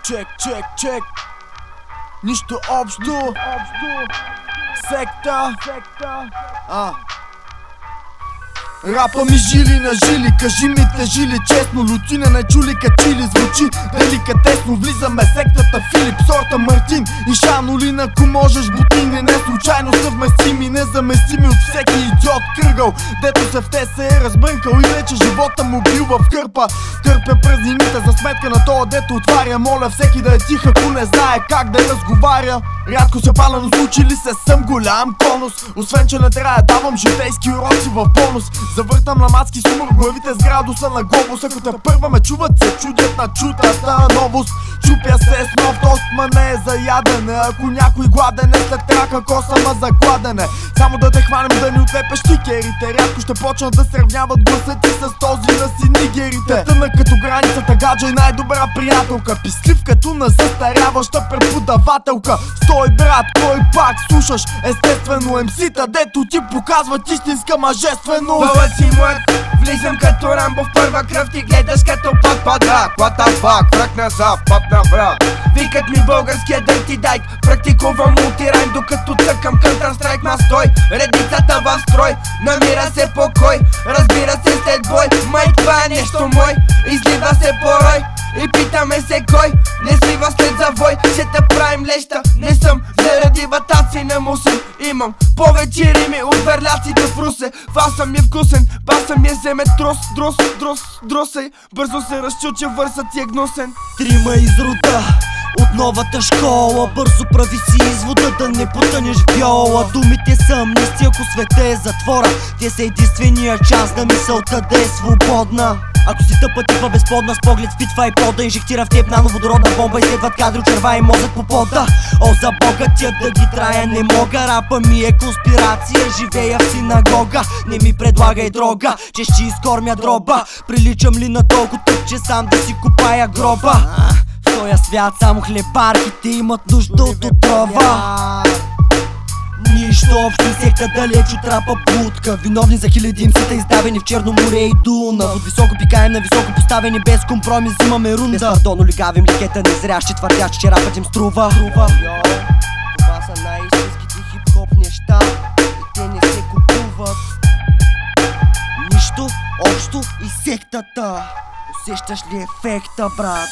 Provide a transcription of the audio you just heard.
чек. Нищо общо. Секта. Рапа ми жили на жили, кажи ми те жили честно. Лютина не чули качили, звучи деликатесно. Влизаме сектата Филип, сорта Мартин и Шанолин. Ако можеш бутин, не случайно съвместими, незаместими от всеки идиот кръгъл, дето се в те се е разбъркал и вече живота му бил в кърпа. Кърпя празнините за сметка на това, дето отваря. Моля всеки да е тих, ако не знае как да разговаря. Рядко се паля, но случи ли се, съм голям конус. Освен че не трябва да давам житейски уроци в бонус. Завъртам на мацки с умор, главите с градуса на глобус. Ако те първа ме чуват, се чудят на чутата новост. Чупя се с нов тост, ма не е за ядене. Ако някой гладен е след трака коса, ма за гладене. Само да те хванем да ни отлепеш тикерите. Рядко ще почнат да сравняват гласа ти с този на синигерите. Тънък като границата, гаджа и най-добра приятелка. Пислив като на застаряваща преподавателка. Стой брат, кой пак слушаш? Естествено МС-та, дето ти показват истинска мъжественост. Бълът си млад, влизам като Рамбо в първа кръв, ти гледаш като пак падак. What the fuck, враг на запад на враг. Викат ми българския дърти дайк, практикувам мултирайм докато цъкам Counter Strike. Ма стой, редицата в строй, намира се покой, разбира се след бой. Май това е нещо мой, излива се порой и питаме се кой не слива след завой. Ще те правим леща, не съм заради ватаци на мусен. Имам повече рими от върляците в Русе. Фаса ми е вкусен, баса ми е вземе дросей. Бързо се разчуча, върсът ти е гнусен. Трима изрода от новата школа, бързо прави си извода да не потънеш в гьола. Думите са амнистия, ако света е затвора. Те са единствения шанс на мисълта да е свободна. Ако си тъпа типа безплодна, с поглед спитва и пода, инжектира в теб нановодородна бомба и следват кадри, очерва и мозък по пода. О, за Бога, тя да ги трая не мога. Рапа ми е конспирация, живея в синагога. Не ми предлагай дрога, че ще изкормя дроба. Приличам ли на толкова тъп, че сам да си копая гроба? В този свят само хлебарките имат нужда от отрова. Нищо общо, секта далеч от рапа будка. Виновни за хиляди имсита, издавени в Черно море и Дунав. От високо пикаем на високо поставени, без компромис взимаме рунда. Без пардон олигавим ликета незрящи, твърдящ, че рапът им струва. Това са най-истинските хип-хоп неща и те не се купуват. Нищо общо и сектата. Усещаш ли ефекта, брат?